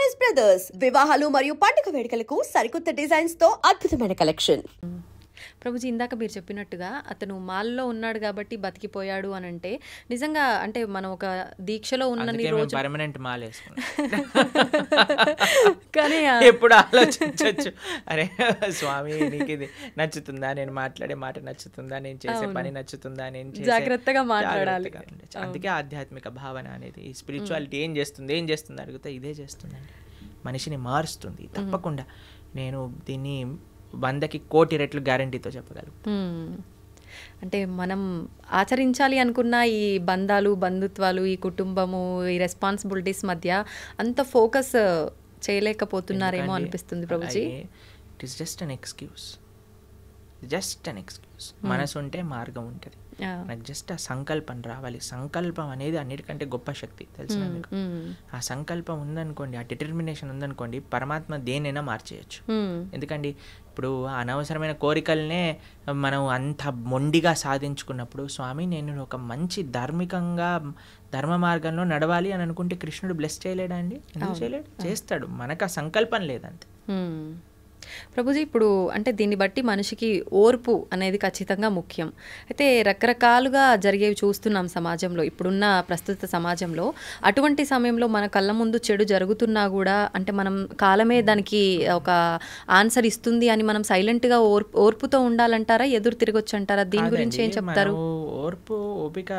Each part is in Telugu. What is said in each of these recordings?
చాయిస్ బ్రదర్స్ వివాహాలు మరియు పండుగ వేడుకలకు సరికొత్త డిజైన్స్ తో అద్భుతమైన కలెక్షన్. ప్రభుజీ, ఇందాక మీరు చెప్పినట్టుగా అతను మాల్లో ఉన్నాడు కాబట్టి బతికిపోయాడు అని అంటే నిజంగా అంటే మనం ఒక దీక్షలో ఉన్నన్ని రోజు పర్మనెంట్ మాల వేసుకున్నాం కానీ ఎప్పుడు ఆలోచించవచ్చు, అరే స్వామి నీకు ఇది నచ్చుతుందా, నేను మాట్లాడే మాట నచ్చుతుందా, నేను చేసే పని నచ్చుతుందా, నేను జాగ్రత్తగా మాట్లాడాలి. అందుకే ఆధ్యాత్మిక భావన అనేది ఈ స్పిరిచువాలిటీ ఏం చేస్తుంది అడిగితే ఇదే చేస్తుందండి, మనిషిని మారుస్తుంది తప్పకుండా. నేను దీన్ని 100కి 1,000,000 రెట్లు గ్యారంటీతో చెప్పగలుగుతాను. అంటే మనం ఆచరించాలి అనుకున్న ఈ బంధాలు, బంధుత్వాలు, ఈ కుటుంబము, ఈ రెస్పాన్సిబిలిటీస్ మధ్య అంత ఫోకస్ చేయలేకపోతున్నారేమో అనిపిస్తుంది Prabhuji. It is just an excuse. మనసు ఉంటే మార్గం ఉంటుంది. నాకు జస్ట్ ఆ సంకల్పం రావాలి. సంకల్పం అనేది అన్నిటికంటే గొప్ప శక్తి, తెలిసిన మీకు. ఆ సంకల్పం ఉందనుకోండి, ఆ డిటర్మినేషన్ ఉందనుకోండి, పరమాత్మ దేనైనా మార్చేయచ్చు. ఎందుకండి ఇప్పుడు అనవసరమైన కోరికలనే మనం అంత మొండిగా సాధించుకున్నప్పుడు, స్వామి నేను ఒక మంచి ధార్మికంగా ధర్మ మార్గంలో నడవాలి అని అనుకుంటే కృష్ణుడు బ్లెస్ చేయలేడా అండి? ఎందుకు చేయలేడు? చేస్తాడు. మనకు ఆ సంకల్పం లేదంతే. ప్రభుజీ, ఇప్పుడు అంటే దీన్ని బట్టి మనిషికి ఓర్పు అనేది ఖచ్చితంగా ముఖ్యం. అయితే రకరకాలుగా జరిగేవి చూస్తున్నాం సమాజంలో, ఇప్పుడున్న ప్రస్తుత సమాజంలో. అటువంటి సమయంలో మన కళ్ళ ముందు చెడు జరుగుతున్నా కూడా అంటే మనం కాలమే దానికి ఒక ఆన్సర్ ఇస్తుంది అని మనం సైలెంట్గా ఓర్పుతో ఉండాలంటారా, ఎదురు తిరగొచ్చు అంటారా? దీని గురించి ఏం చెప్తారు? ఓర్పు, ఓపిక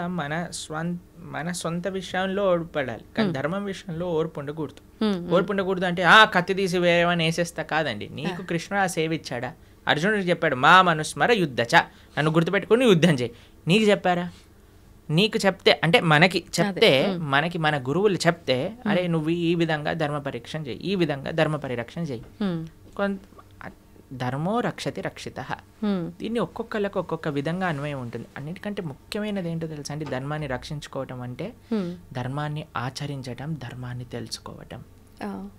మన సొంత విషయంలో ఓడిపడాలి, కానీ ధర్మం విషయంలో ఓర్పు ఉండకూడదు. ఓర్పు ఉండకూడదు అంటే కత్తి తీసి వేరేవని వేసేస్తా కాదండి. నీకు కృష్ణుడు ఆ సేవ ఇచ్చాడా? అర్జునుడికి చెప్పాడు, మా మనుస్మర యుద్ధచ, నన్ను గుర్తుపెట్టుకుని యుద్ధం చేయి. నీకు చెప్పారా? నీకు చెప్తే అంటే మనకి చెప్తే, మనకి మన గురువులు చెప్తే, అరే నువ్వు ఈ విధంగా ధర్మ పరీక్షణ చేయి, ఈ విధంగా ధర్మ పరిరక్షణ చేయి. ధర్మో రక్షతి రక్షిత. దీన్ని ఒక్కొక్కళ్ళకి ఒక్కొక్క విధంగా అన్వయం ఉంటుంది. అన్నిటికంటే ముఖ్యమైనది ఏంటో తెలుసా అండి? ధర్మాన్ని రక్షించుకోవటం అంటే ధర్మాన్ని ఆచరించటం, ధర్మాన్ని తెలుసుకోవటం,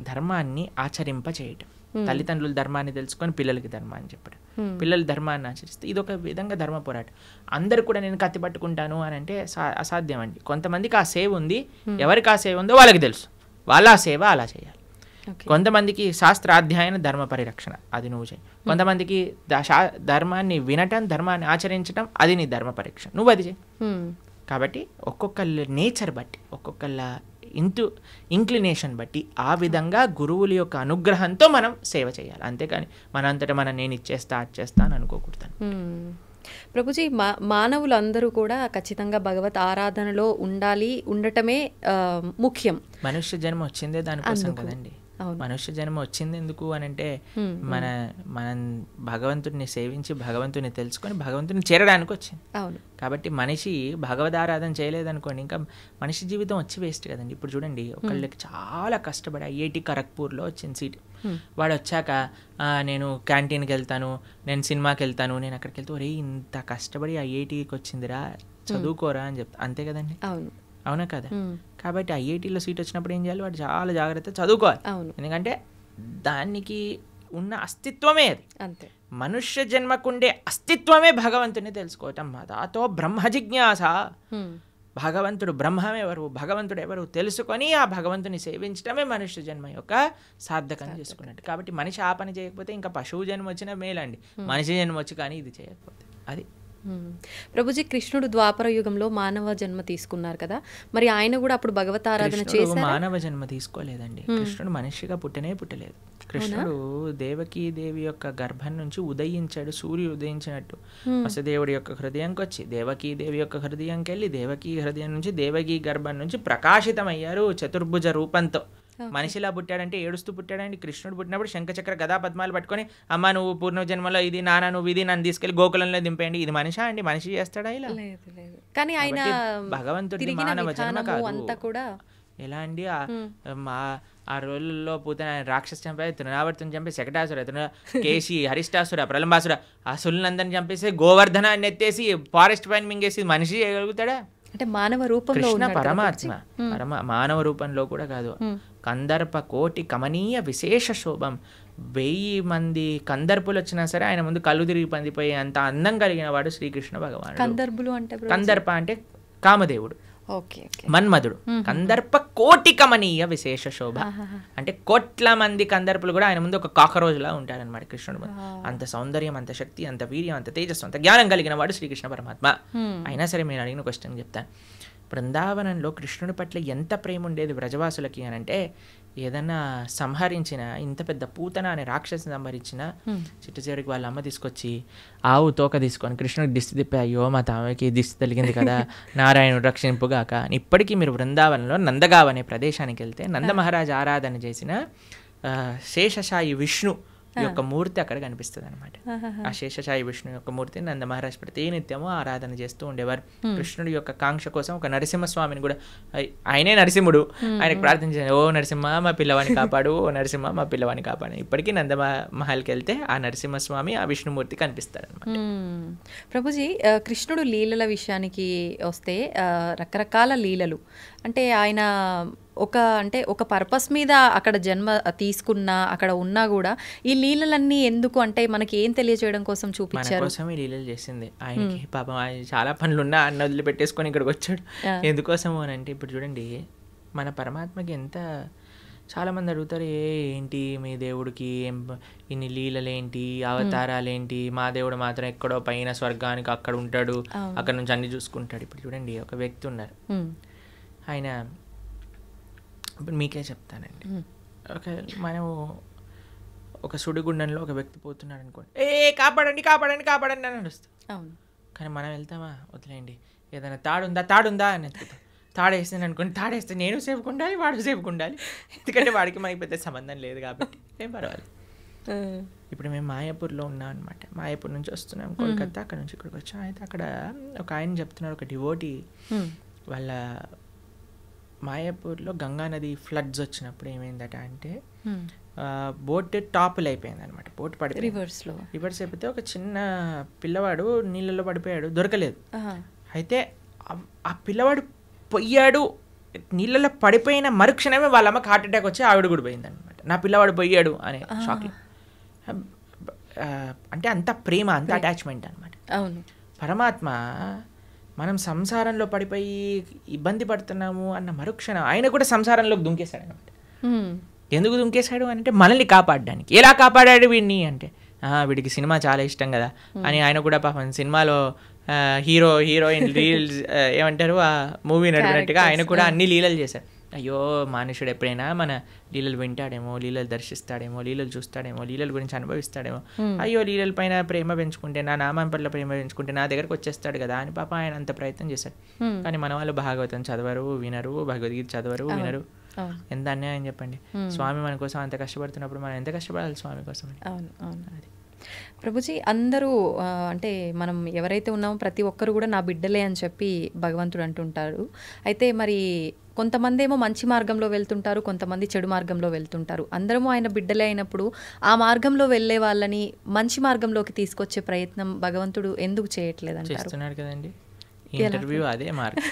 ధర్మాన్ని ఆచరింప చేయటం. తల్లిదండ్రులు ధర్మాన్ని తెలుసుకొని పిల్లలకి ధర్మాన్ని చెప్పడం, పిల్లలు ధర్మాన్ని ఆచరిస్తే ఇది ఒక విధంగా ధర్మ పోరాటం. అందరు కూడా నేను కత్తి పట్టుకుంటాను అని అంటే అసాధ్యం అండి. కొంతమందికి ఆ సేవ ఉంది, ఎవరికి ఆ సేవ ఉందో వాళ్ళకి తెలుసు, వాళ్ళ ఆ సేవ అలా చేయాలి. కొంతమందికి శాస్త్రాధ్యాయన ధర్మ పరిరక్షణ, అది నువ్వు చేయి. కొంతమందికి ధర్మాన్ని వినటం, ధర్మాన్ని ఆచరించటం, అది నీ ధర్మ పరీక్ష, నువ్వు అది చేయి. కాబట్టి ఒక్కొక్కళ్ళ నేచర్ బట్టి, ఒక్కొక్కళ్ళ ఇంక్లినేషన్ బట్టి ఆ విధంగా గురువుల యొక్క అనుగ్రహంతో మనం సేవ చేయాలి. అంతేకాని మనంతటా నేను ఇచ్చేస్తా అది చేస్తా అని అనుకోకూడదు. ప్రభుజీ, మానవులందరూ కూడా ఖచ్చితంగా భగవత్ ఆరాధనలో ఉండటమే ముఖ్యం. మనుష్య జన్మ వచ్చిందే దానికోసం కదండి. మనుష్య జన్మ వచ్చింది ఎందుకు అని అంటే మనం భగవంతుడిని సేవించి భగవంతుని తెలుసుకొని భగవంతుని చేరడానికి వచ్చింది. కాబట్టి మనిషి భగవదారాధన చేయలేదనుకోండి, ఇంకా మనిషి జీవితం వచ్చి వేస్ట్ కదండి. ఇప్పుడు చూడండి, ఒకళ్ళకి చాలా కష్టపడి ఐఐటి ఖరగ్పూర్లో వచ్చింది సీట్. వాడు వచ్చాక నేను క్యాంటీన్కి వెళ్తాను, నేను సినిమాకి వెళ్తాను, నేను అక్కడికి వెళ్తే ఒరే ఇంత కష్టపడి ఐఐటికి వచ్చిందిరా, చదువుకోరా అని చెప్తా. అంతే కదండి, అవునా కదా? కాబట్టి ఐఐటీలో సీట్ వచ్చినప్పుడు ఏం చేయాలి? వాడు చాలా జాగ్రత్తగా చదువుకోవాలి. ఎందుకంటే దానికి ఉన్న అస్తిత్వమే అది. అంతే, మనుష్య జన్మకుండే అస్తిత్వమే భగవంతుని తెలుసుకోవటం. దాతో బ్రహ్మ జిజ్ఞాస. భగవంతుడు బ్రహ్మమెవరు, భగవంతుడు ఎవరు తెలుసుకొని ఆ భగవంతుని సేవించడమే మనుష్య జన్మ యొక్క సార్థకం చేసుకున్నట్టు. కాబట్టి మనిషి ఆ పని చేయకపోతే ఇంకా పశువు జన్మ వచ్చినా మేలండి, మనిషి జన్మ వచ్చి కానీ ఇది చేయకపోతే అది. ప్రభుజీ, కృష్ణుడు ద్వాపర యుగంలో మానవ జన్మ తీసుకున్నారు కదా, మరి ఆయన కూడా అప్పుడు భగవతారాధన చేశారు? మానవ జన్మ తీసుకోలేదండి. కృష్ణుడు మనిషిగా పుట్టలేదు. కృష్ణుడు దేవకీ దేవి యొక్క గర్భం నుంచి ఉదయించాడు, సూర్యుడు ఉదయించినట్టు. వసుదేవుడి యొక్క హృదయంకి వచ్చి దేవకీ దేవి యొక్క హృదయంకి వెళ్ళి దేవకీ హృదయం నుంచి దేవకీ గర్భం నుంచి ప్రకాశితమయ్యారు చతుర్భుజ రూపంతో. మనిషిలా పుట్టాడంటే ఏడుస్తూ పుట్టాడండి. కృష్ణుడు పుట్టినప్పుడు శంఖచక్ర గదా పద్మాలు పట్టుకొని, అమ్మ నువ్వు పూర్వజన్మలో ఇది, నాన్న నువ్వు ఇది, నన్ను తీసుకెళ్లి గోకులంలో దింపేయండి. ఇది మనిషా అండి? మనిషి చేస్తాడా ఇలా? కానీ ఆయన భగవంతుడి మానవ జన్మ కాదు. ఎలా అండి? ఆ రోజుల్లో పూతన రాక్షసు చంపే, తృణావర్తిని చంపే, శకటాసుర, కేశి, హరిష్టాసుర, ప్రలంబాసుర, ఆ సుల్నందరిని చంపేసి గోవర్ధనాన్ని ఎత్తేసి ఫారెస్ట్ పైన మింగేసి మనిషి చేయగలుగుతాడా? అంటే మానవ రూపంలో కృష్ణ పరమాత్మ, మానవ రూపంలో కూడా కాదు. కందర్ప కోటి కమనీయ విశేష శోభం. 1000 మంది కందర్పులు వచ్చినా సరే ఆయన ముందు కళ్ళు తిరిగి పందిపోయి అంత అందం కలిగిన వాడు శ్రీకృష్ణ భగవానుడు. కందర్పులు అంటే కందర్ప అంటే కామదేవుడు. మన్మధుడు కందర్ప కోటి కమనీయ విశేష శోభ అంటే కోట్ల మంది కందర్పులు కూడా ఆయన ముందు ఒక కాకరోజులా ఉంటారనమాట కృష్ణుడు ముందు. అంత సౌందర్యం, అంత శక్తి, అంత వీర్యం, అంత తేజస్సు, అంత జ్ఞానం కలిగిన వాడు శ్రీకృష్ణ పరమాత్మ. అయినా సరే నేను అడిగిన క్వశ్చన్ చెప్తాను. బృందావనంలో కృష్ణుడి పట్ల ఎంత ప్రేమ ఉండేది వ్రజవాసులకి అని అంటే, ఏదన్నా సంహరించిన, ఇంత పెద్ద పూతన అనే రాక్షసిని సంహరించిన చిట్ట చివరికి వాళ్ళ అమ్మ తీసుకొచ్చి ఆవు తోక తీసుకొని కృష్ణుడికి దిష్టి తిప్పి, అయ్యో మా తామకి దిష్టి తగిలింది కదా, నారాయణుడు రక్షింపుగాక. ఇప్పటికీ మీరు బృందావనంలో నందగావ్ అనే ప్రదేశానికి వెళ్తే నంద మహారాజు ఆరాధన చేసిన శేషశాయి విష్ణు యొక్క మూర్తి అక్కడ కనిపిస్తుంది అనమాట. ఆ శేషశాయి విష్ణు యొక్క మూర్తిని నంద మహారాజ్ ప్రతి నిత్యము ఆరాధన చేస్తూ ఉండేవారు. కృష్ణుడి యొక్క కాంక్ష కోసం ఒక నరసింహస్వామిని కూడా, ఆయనే నరసింహుడు, ఆయనకు ప్రార్థించారు, ఓ నరసింహ మా పిల్లవాడిని కాపాడు, ఓ నరసింహ మా పిల్లవాడిని కాపాడు. ఇప్పటికీ నంద మహల్కి వెళ్తే ఆ నరసింహస్వామి, ఆ విష్ణుమూర్తి కనిపిస్తారు అనమాట. ప్రభుజీ, కృష్ణుడు లీలల విషయానికి వస్తే రకరకాల లీలలు అంటే ఆయన ఒక పర్పస్ మీద అక్కడ జన్మ తీసుకున్నా, అక్కడ ఉన్నా కూడా ఈ లీలలన్నీ ఎందుకు అంటే మనకి ఏం తెలియజేయడం కోసం చూపించారు? కోసం ఈ లీలలు చేసింది. ఆయనకి పాపం ఆయన చాలా పనులున్నా అన్న వదిలిపెట్టేసుకొని ఇక్కడికి వచ్చాడు. ఎందుకోసము అని అంటే, ఇప్పుడు చూడండి మన పరమాత్మకి ఎంత, చాలామంది అడుగుతారు, ఏంటి మీ దేవుడికి ఇన్ని లీలలేంటి, అవతారాలేంటి, మా దేవుడు మాత్రం ఎక్కడో పైన స్వర్గానికి అక్కడ ఉంటాడు, అక్కడ నుంచి అన్ని చూసుకుంటాడు. ఇప్పుడు చూడండి ఒక వ్యక్తి ఉన్నారు, ఆయన ఇప్పుడు మీకే చెప్తానండి. మనం ఒక సుడిగుండంలో ఒక వ్యక్తి పోతున్నాడు అనుకోండి, కాపాడండి కాపాడండి కాపాడండి అని నడుస్తాం. కానీ మనం వెళ్తామా, వదిలేయండి, ఏదైనా తాడుందా అని ఎత్తుకుతాం. తాడేస్తాను అనుకోండి, తాడేస్తే నేను సేఫ్గా ఉండాలి, వాడు సేఫ్గా ఉండాలి. ఎందుకంటే వాడికి మనకి పెద్ద సంబంధం లేదు కాబట్టి ఏం పర్వాలేదు. ఇప్పుడు మేము మాయాపూర్లో ఉన్నాం అనమాట. మాయాపూర్ నుంచి వస్తున్నాం కోల్కతా, అక్కడ నుంచి ఇక్కడికి వచ్చాం. అయితే అక్కడ ఒక ఆయన చెప్తున్నారు, ఒక డివోటీ వాళ్ళ మాయాపూర్లో గంగానది ఫ్లడ్స్ వచ్చినప్పుడు ఏమైందట అంటే, బోట్ టాపుల్ అయిపోయింది అనమాట. బోట్ పడి రివర్స్ అయిపోతే ఒక చిన్న పిల్లవాడు నీళ్ళలో పడిపోయాడు, దొరకలేదు. అయితే ఆ పిల్లవాడు పొయ్యాడు, నీళ్ళలో పడిపోయిన మరుక్షణమే వాళ్ళ అమ్మకి హార్ట్ అటాక్ వచ్చి ఆవిడ కూడా పోయింది అనమాట. నా పిల్లవాడు పోయాడు అనే షాక్లో. అంటే అంత ప్రేమ, అంత అటాచ్మెంట్ అనమాట. పరమాత్మ మనం సంసారంలో పడిపోయి ఇబ్బంది పడుతున్నాము అన్న మరుక్షణం ఆయన కూడా సంసారంలోకి దుంకేశాడు అనమాట. ఎందుకు దుంకేశాడు అంటే మనల్ని కాపాడడానికి. ఎలా కాపాడాడు వీడిని అంటే, వీడికి సినిమా చాలా ఇష్టం కదా అని ఆయన కూడా పాపం సినిమాలో హీరోయిన్ రీల్స్ ఏమంటారు ఆ మూవీ నడిపినట్టుగా ఆయన కూడా అన్ని లీలలు చేశారు. అయ్యో మనుషుడు ఎప్పుడైనా మన లీలలు వింటాడేమో, లీలలు దర్శిస్తాడేమో, లీలలు చూస్తాడేమో, లీలల గురించి అనుభవిస్తాడేమో, అయ్యో లీలల పైన ప్రేమ పెంచుకుంటే, నా నామం పట్ల ప్రేమ పెంచుకుంటే నా దగ్గరకు వచ్చేస్తాడు కదా అని పాప ఆయన అంత ప్రయత్నం చేశాడు. కానీ మన వాళ్ళు భాగవతం చదవరు, వినరు, భగవద్గీత చదవరు, వినరు. ఎంత అన్యాయం చెప్పండి. స్వామి మన కోసం అంత కష్టపడుతున్నప్పుడు మనం ఎంత కష్టపడాలి స్వామి కోసం? అది ప్రభుజీ, అందరూ అంటే మనం ఎవరైతే ఉన్నామో ప్రతి ఒక్కరు కూడా నా బిడ్డలే అని చెప్పి భగవంతుడు అంటుంటారు. అయితే మరి కొంతమంది ఏమో మంచి మార్గంలో వెళ్తుంటారు, కొంతమంది చెడు మార్గంలో వెళ్తుంటారు. అందరము ఆయన బిడ్డలే అయినప్పుడు ఆ మార్గంలో వెళ్ళే వాళ్ళని మంచి మార్గంలోకి తీసుకొచ్చే ప్రయత్నం భగవంతుడు ఎందుకు చేయట్లేదు అంటారు? చేస్తున్నాడు కదండి, ఇంటర్వ్యూ అదే మార్గం.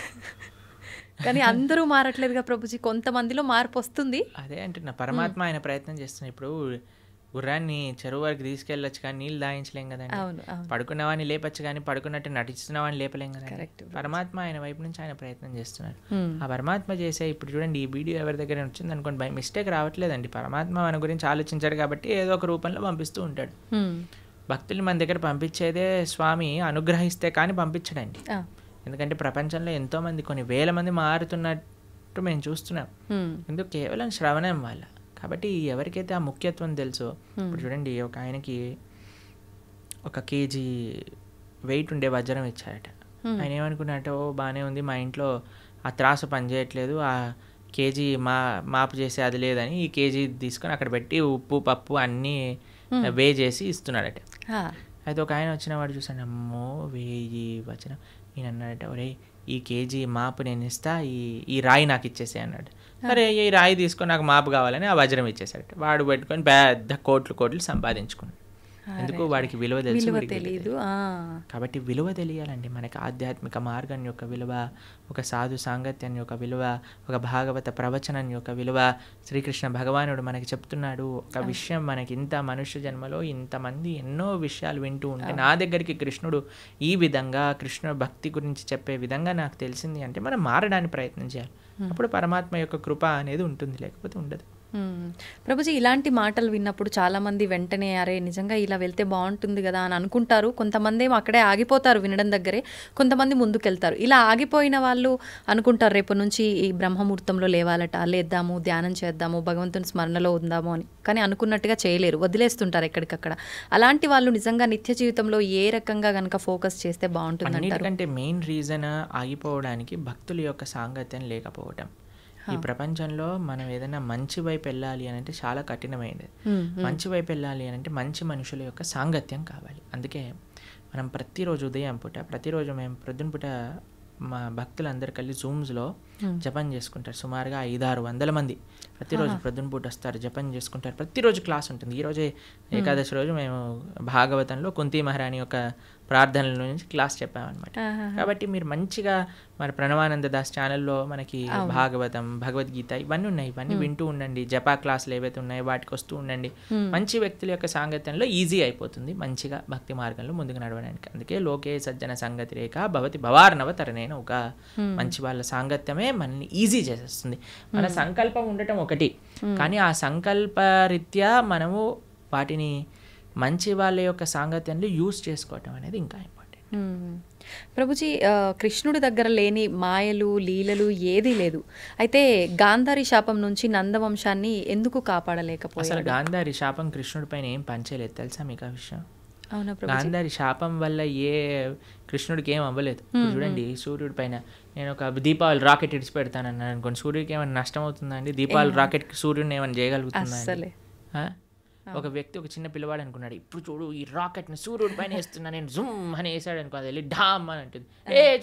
కానీ అందరూ మారట్లేదుగా ప్రభుజీ, కొంతమందిలో మార్పు వస్తుంది. అదే అంటున్నా, పరమాత్మ ఆయన ప్రయత్నం చేస్తున్నాడు. ఇప్పుడు గుర్రాన్ని చెరువు వరకు తీసుకెళ్ళొచ్చు కానీ నీళ్ళు దాయించలేం కదండి. పడుకున్నవాడిని లేపచ్చు కానీ పడుకున్నట్టు నటిస్తున్నవాడిని లేపలేం కదా. పరమాత్మ ఆయన వైపు నుంచి ఆయన ప్రయత్నం చేస్తున్నారు. ఆ పరమాత్మ చేసే, ఇప్పుడు చూడండి ఈ వీడియో ఎవరి దగ్గర వచ్చింది అనుకోండి, బై మిస్టేక్ రావట్లేదండి. పరమాత్మ మన గురించి ఆలోచించాడు కాబట్టి ఏదో ఒక రూపంలో పంపిస్తూ ఉంటాడు. భక్తులు మన దగ్గర పంపించేదే స్వామి అనుగ్రహిస్తే కానీ పంపించడండి. ఎందుకంటే ప్రపంచంలో ఎంతో మంది, కొన్ని వేల మంది మారుతున్నట్టు మేము చూస్తున్నాం. ఎందుకు? కేవలం శ్రవణం వల్ల. కాబట్టి ఎవరికైతే ఆ ముఖ్యత్వం తెలుసో, ఇప్పుడు చూడండి ఒక ఆయనకి 1 kg వెయిట్ ఉండే వజ్రం ఇచ్చారట. ఆయన ఏమనుకున్నట్టు, బాగానే ఉంది, మా ఇంట్లో ఆ త్రాసు పనిచేయట్లేదు, ఆ కేజీ మాపు చేసే అది లేదని ఈ కేజీ తీసుకొని అక్కడ పెట్టి ఉప్పు పప్పు అన్నీ వే చేసి ఇస్తున్నాడట. అయితే ఒక ఆయన వచ్చిన వాడు చూసాను, అమ్మో 1000 వచనం. ఈయన అన్నాడట, ఒరే ఈ కేజీ మాపు నేను ఇస్తా, ఈ రాయి నాకు ఇచ్చేసే అన్నాడు. సరే ఈ రాయి తీసుకొని నాకు మాపు కావాలని ఆ వజ్రం ఇచ్చేసాడట. వాడు పెట్టుకొని పెద్ద కోట్లు సంపాదించుకున్నాడు. ఎందుకు వాడికి విలువ తెలుసు, విలువ వీడికి తెలీదు. కాబట్టి విలువ తెలియాలండి మనకి. ఆధ్యాత్మిక మార్గం యొక్క విలువ, ఒక సాధు సాంగత్యం యొక్క విలువ, ఒక భాగవత ప్రవచనం యొక్క విలువ. శ్రీకృష్ణ భగవానుడు మనకి చెప్తున్నాడు ఒక విషయం, మనకి ఇంత మనుష్య జన్మలో ఇంతమంది ఎన్నో విషయాలు వింటూ ఉంటే నా దగ్గరికి కృష్ణుడు ఈ విధంగా కృష్ణుడు భక్తి గురించి చెప్పే విధంగా నాకు తెలిసింది అంటే మనం మారడానికి ప్రయత్నం చేయాలి. అప్పుడు పరమాత్మ యొక్క కృప అనేది ఉంటుంది, లేకపోతే ఉండదు. ప్రభుజీ, ఇలాంటి మాటలు విన్నప్పుడు చాలామంది వెంటనే అరే నిజంగా ఇలా వెళ్తే బాగుంటుంది కదా అని అనుకుంటారు. కొంతమంది ఏమో అక్కడే ఆగిపోతారు వినడం దగ్గరే, కొంతమంది ముందుకెళ్తారు. ఇలా ఆగిపోయిన వాళ్ళు అనుకుంటారు రేపు నుంచి ఈ బ్రహ్మముహూర్తంలో లేవాలట, లేద్దాము, ధ్యానం చేద్దాము, భగవంతుని స్మరణలో ఉందాము అని. కానీ అనుకున్నట్టుగా చేయలేరు, వదిలేస్తుంటారు ఎక్కడికక్కడ. అలాంటి వాళ్ళు నిజంగా నిత్య జీవితంలో ఏ రకంగా కనుక ఫోకస్ చేస్తే బాగుంటుంది అంటారు? అన్నిటికంటే మెయిన్ రీజన్ ఆగిపోవడానికి భక్తుల యొక్క సాంగత్యం లేకపోవటం. ఈ ప్రపంచంలో మనం ఏదైనా మంచి వైపు వెళ్ళాలి అని అంటే చాలా కఠినమైనది. మంచి వైపు వెళ్ళాలి అని అంటే మంచి మనుషుల యొక్క సాంగత్యం కావాలి. అందుకే మనం ప్రతిరోజు ఉదయం పూట, ప్రతిరోజు మేము ప్రొద్దున పూట మా భక్తులందరూ కలిసి జూమ్స్లో జపం చేసుకుంటారు. సుమారుగా 500-600 మంది ప్రతిరోజు ప్రొద్దున పూట వస్తారు, జపం చేసుకుంటారు. ప్రతిరోజు క్లాస్ ఉంటుంది. ఈరోజే ఏకాదశి రోజు మేము భాగవతంలో కుంతి మహారాణి యొక్క ప్రార్థనల నుంచి క్లాస్ చెప్పామన్నమాట. కాబట్టి మీరు మంచిగా మరి ప్రణవానంద దాస్ ఛానల్లో మనకి భాగవతం, భగవద్గీత ఇవన్నీ ఉన్నాయి. ఇవన్నీ వింటూ ఉండండి. జపా క్లాసులు ఏవైతే ఉన్నాయో వాటికి వస్తూ ఉండండి. మంచి వ్యక్తుల యొక్క సాంగత్యంలో ఈజీ అయిపోతుంది మంచిగా భక్తి మార్గంలో ముందుకు నడవడానికి. అందుకే లోకే సజ్జన సంగతి రేఖ భవతి భవార్ణవ తరణేన ఒక మంచి వాళ్ళ సాంగత్యమే మనల్ని ఈజీ చేసేస్తుంది. మన సంకల్పం ఉండటం ఒకటి, కానీ ఆ సంకల్పరీత్యా మనము వాటిని మంచి వాళ్ళ యొక్క సాంగత్యంలో యూజ్ చేసుకోవటం అనేది ఇంకా ఇంపార్టెంట్. ప్రభుజీ, కృష్ణుడి దగ్గర లేని మాయలు, లీలలు ఏదీ లేదు. అయితే గాంధారి శాపం నుంచి నందవంశాన్ని ఎందుకు కాపాడలేకపోయాడు? అసలు గాంధారి శాపం కృష్ణుడి పైన ఏం పంచలేదు, తెలుసా మీకు ఆ విషయం? అవునా ప్రభుజీ? గాంధారి శాపం వల్ల కృష్ణుడికి ఏం అవ్వలేదు. చూడండి, సూర్యుడి పైన నేను ఒక దీపావళి రాకెట్ ఇడిచి పెడతానన్నాను అనుకోండి, సూర్యుడికి ఏమైనా నష్టం అవుతుందండి? దీపావళి రాకెట్ సూర్యుడిని ఏమైనా చేయగలుగుతుందా? ఒక వ్యక్తి, ఒక చిన్న పిల్లవాడు అనుకున్నాడు, ఇప్పుడు చూడు ఈ రాకెట్ని సూర్యుడి పైన వేస్తున్నా నేను, జుమ్ అని వేసాడు అనుకో, అది వెళ్ళి ఢామ్ అని అంటుంది,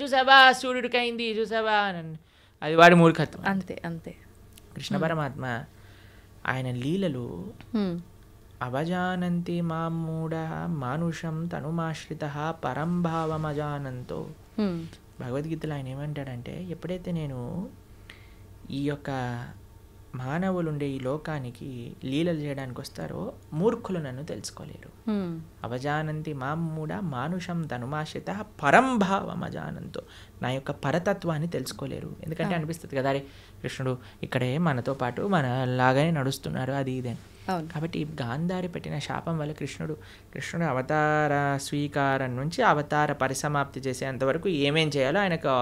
చూసావా సూర్యుడికి అయింది చూసావా అని. అది వాడి మూర్ఖత్వం. అంతే అంతే. కృష్ణ పరమాత్మ ఆయన లీలలు అవజానంతి మామూఢ మానుషం తనుమాశ్రిత పరంభావమజానంతో. భగవద్గీతలో ఆయన ఏమంటాడంటే, ఎప్పుడైతే నేను ఈ యొక్క మానవులు ఉండే ఈ లోకానికి లీలలు చేయడానికి వస్తారో మూర్ఖులు నన్ను తెలుసుకోలేరు. అవజానంతి మామూఢ మానుషం తనుమాశ్రిత పరంభావమజానంతో, నా యొక్క పరతత్వాన్ని తెలుసుకోలేరు. ఎందుకంటే అనిపిస్తుంది కదా, అరే కృష్ణుడు ఇక్కడే మనతో పాటు మన లాగానే నడుస్తున్నారు, అది ఇదే. కాబట్టి గాంధారి పెట్టిన శాపం వల్ల కృష్ణుడు అవతార స్వీకారం నుంచి అవతార పరిసమాప్తి చేసేంతవరకు ఏమేం చేయాలో ఆయనకు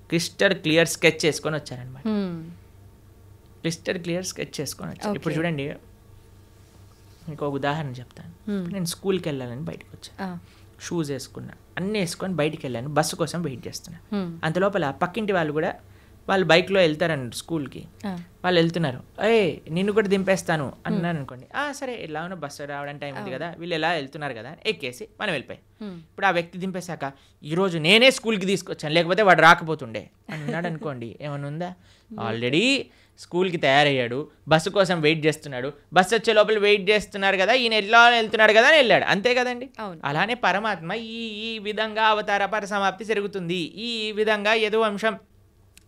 క్రిస్టల్ క్లియర్ స్కెచ్ చేసుకొని వచ్చారనమాట. ఇప్పుడు చూడండి, ఇంకో ఉదాహరణ చెప్తాను. నేను స్కూల్కి వెళ్ళాలని బయటకు వచ్చాను, షూస్ వేసుకున్నా, అన్నీ వేసుకొని బయటికి వెళ్ళాను, బస్సు కోసం వెయిట్ చేస్తున్నా. అంతలోపల పక్కింటి వాళ్ళు కూడా వాళ్ళు బైక్లో వెళ్తారండి స్కూల్కి, వాళ్ళు వెళ్తున్నారు, నిన్ను కూడా దింపేస్తాను అన్నాను అనుకోండి, సరే ఎలా ఉన్నా బస్సు రావడానికి టైం ఉంది కదా, వీళ్ళు ఎలా వెళ్తున్నారు కదా ఎక్కేసి మనం వెళ్ళిపోయాం. ఇప్పుడు ఆ వ్యక్తి దింపేశాక ఈరోజు నేనే స్కూల్కి తీసుకొచ్చాను, లేకపోతే వాడు రాకపోతుండే అన్నాడు అనుకోండి, ఏమన్నా ఉందా? ఆల్రెడీ స్కూల్కి తయారయ్యాడు, బస్సు కోసం వెయిట్ చేస్తున్నాడు, బస్సు వచ్చే లోపల వెయిట్ చేస్తున్నారు కదా, ఈయన ఎలా వెళ్తున్నాడు కదా అని వెళ్ళాడు, అంతే కదండి. అలానే పరమాత్మ ఈ విధంగా అవతార పరిసమాప్తి జరుగుతుంది, ఈ విధంగా యదువంశం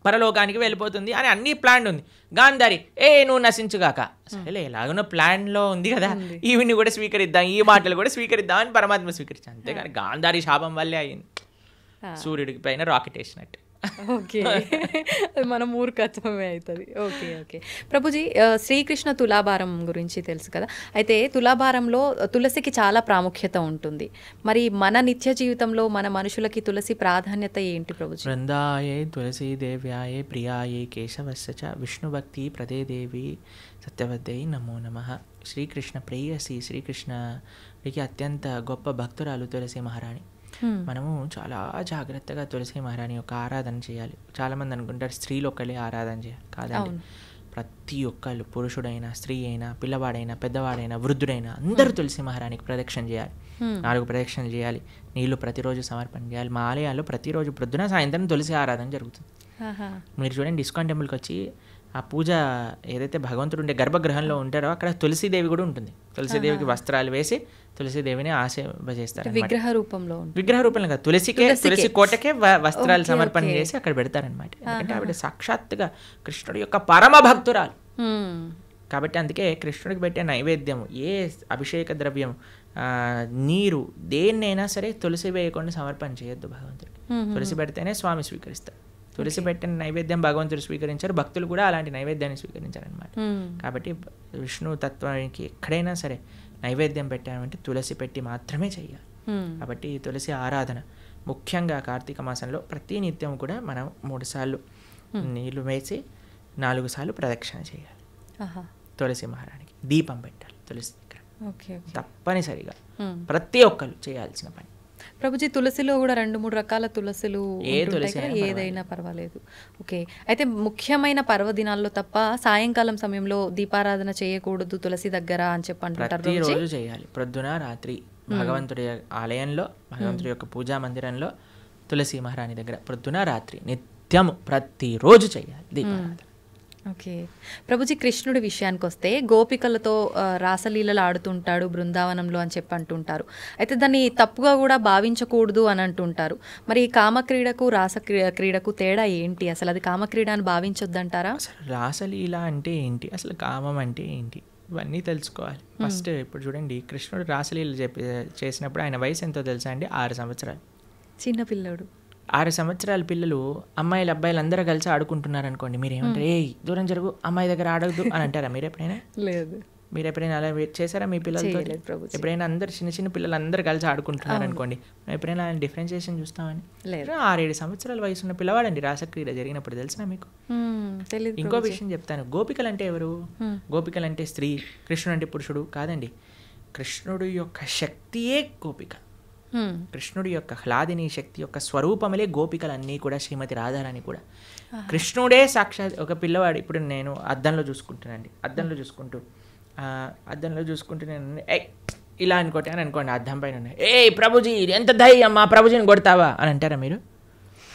పరలోకానికి వెళ్ళిపోతుంది అని అన్ని ప్లాన్ ఉంది. గాంధారి నువ్వు నశించుగాక, సరేలే ఎలాగనో ప్లాన్లో ఉంది కదా, ఈవిని కూడా స్వీకరిద్దాం, ఈ మాటలు కూడా స్వీకరిద్దాం అని పరమాత్మ స్వీకరించాను. అంతేగాని గాంధారి శాపం వల్లే అయింది, సూర్యుడికి పైన రాకెట్ వేసినట్టు. ఓకే, మన మూర్ఖత్వమే అవుతుంది. ఓకే ఓకే ప్రభుజీ, శ్రీకృష్ణ తులాభారం గురించి తెలుసు కదా, అయితే తులాభారంలో తులసికి చాలా ప్రాముఖ్యత ఉంటుంది. మరి మన నిత్య జీవితంలో మన మనుషులకి తులసి ప్రాధాన్యత ఏంటి ప్రభుజీ? బృందాయే తులసీ దేవ్యాయే ప్రియాయే కేశవస్య చ విష్ణుభక్తి ప్రదే దేవి సత్యవద్దే నమో నమః. శ్రీకృష్ణ ప్రేయసి, శ్రీకృష్ణకి అత్యంత గొప్ప భక్తురాలు తులసి మహారాణి. మనము చాలా జాగ్రత్తగా తులసి మహారాణి యొక్క ఆరాధన చేయాలి. చాలామంది అనుకుంటారు స్త్రీలు ఒక్కళ్ళే ఆరాధన చేయాలి, కాదండి. ప్రతి ఒక్కళ్ళు, పురుషుడైనా స్త్రీ అయినా పిల్లవాడైనా పెద్దవాడైనా వృద్ధుడైనా అందరూ తులసి మహారాణికి ప్రదక్షిణ చేయాలి. 4 ప్రదక్షిణలు చేయాలి, నీళ్లు ప్రతిరోజు సమర్పణ చేయాలి. మా ఆలయాల్లో ప్రతిరోజు ప్రొద్దున సాయంత్రం తులసి ఆరాధన జరుగుతుంది. మీరు చూడండి, ఇస్కాన్ టెంపుల్కి వచ్చి ఆ పూజ ఏదైతే భగవంతుడు ఉండే గర్భగృహంలో ఉంటారో అక్కడ తులసీదేవి కూడా ఉంటుంది. తులసీదేవికి వస్త్రాలు వేసి తులసీదేవిని ఆశీర్వదిస్తారు. విగ్రహ రూపంలో కాదు, తులసి కోటకే వస్త్రాలు సమర్పణ చేసి అక్కడ పెడతారనమాట. ఎందుకంటే ఆవిడ సాక్షాత్తుగా కృష్ణుడి యొక్క పరమ భక్తురాలు కాబట్టి. అందుకే కృష్ణుడికి పెట్టే నైవేద్యము, ఏ అభిషేక ద్రవ్యం, నీరు, దేన్నైనా సరే తులసి వేయకుండా సమర్పణ చేయొద్దు భగవంతుడికి. తులసి పెడితేనే స్వామి స్వీకరిస్తారు. తులసి పెట్టిన నైవేద్యం భగవంతుడు స్వీకరించారు, భక్తులు కూడా అలాంటి నైవేద్యాన్ని స్వీకరించారనమాట. కాబట్టి విష్ణు తత్వానికి ఎక్కడైనా సరే నైవేద్యం పెట్టామంటే తులసి పెట్టి మాత్రమే చెయ్యాలి. కాబట్టి తులసి ఆరాధన ముఖ్యంగా కార్తీక మాసంలో ప్రతి నిత్యం కూడా మనం 3 సార్లు నీళ్లు వేసి 4 సార్లు ప్రదక్షిణ చేయాలి. తులసి మహారాణికి దీపం పెట్టాలి తులసి దగ్గర, తప్పనిసరిగా ప్రతి ఒక్కరు చేయాల్సిన పని. ప్రభుజీ, తులసిలో కూడా 2-3 రకాల తులసిలు ఏదైనా పర్వాలేదు. ఓకే. అయితే ముఖ్యమైన పర్వదినాల్లో తప్ప సాయంకాలం సమయంలో దీపారాధన చేయకూడదు తులసి దగ్గర అని చెప్పి అంటారు. ప్రతిరోజు చేయాలి, ప్రొద్దున రాత్రి భగవంతుడి ఆలయంలో, భగవంతుడి యొక్క పూజా మందిరంలో తులసి మహారాణి దగ్గర ప్రొద్దున రాత్రి నిత్యము ప్రతిరోజు చేయాలి దీపారాధన. ఓకే. ప్రభుజీ, కృష్ణుడి విషయానికి వస్తే గోపికలతో రాసలీలలు ఆడుతుంటాడు బృందావనంలో అని చెప్పి అంటుంటారు. అయితే దాన్ని తప్పుగా కూడా భావించకూడదు అని అంటుంటారు. మరి కామక్రీడకు రాస క్రీడకు తేడా ఏంటి? అసలు అది కామక్రీడ అని భావించొద్దంటారా? అసలు రాసలీల అంటే ఏంటి, అసలు కామం అంటే ఏంటి, ఇవన్నీ తెలుసుకోవాలి ఫస్ట్. ఇప్పుడు చూడండి, కృష్ణుడు రాసలీల చేసినప్పుడు ఆయన వయసు ఎంతో తెలుసా అండి? 6 సంవత్సరాలు. చిన్నపిల్లడు. 6 సంవత్సరాల పిల్లలు అమ్మాయిలు అబ్బాయిలు అందరూ కలిసి ఆడుకుంటున్నారు అనుకోండి, మీరేమంటారు? ఏ దూరం జరుగు, అమ్మాయి దగ్గర ఆడద్దు అని అంటారా మీరు ఎప్పుడైనా? లేదు. మీరు ఎప్పుడైనా అలా చేశారా మీ పిల్లలతో? ఎప్పుడైనా అందరు చిన్న పిల్లలు అందరూ కలిసి ఆడుకుంటున్నారు అనుకోండి, ఎప్పుడైనా డిఫరెన్షియేషన్ చూస్తామని? 6-7 సంవత్సరాల వయసు ఉన్న పిల్లవాడండి రాసక్రీడ జరిగినప్పుడు, తెలిసినా మీకు? ఇంకో విషయం చెప్తాను. గోపికలు అంటే ఎవరు? గోపికలు అంటే స్త్రీ, కృష్ణుడు అంటే పురుషుడు కాదండి. కృష్ణుడు యొక్క శక్తియే గోపిక. కృష్ణుడి యొక్క హ్లాదిని శక్తి యొక్క స్వరూపములే గోపికలన్నీ కూడా, శ్రీమతి రాధారాణి కూడా. కృష్ణుడే సాక్షాత్ ఒక పిల్లవాడు. ఇప్పుడు నేను అద్దంలో చూసుకుంటానండి, అద్దంలో చూసుకుంటూ నేను ఇలా అనుకోండి, అద్దం పైన ప్రభుజీ ఎంత ధైర్యం, మా ప్రభుజీని కొడతావా అని అంటారా మీరు?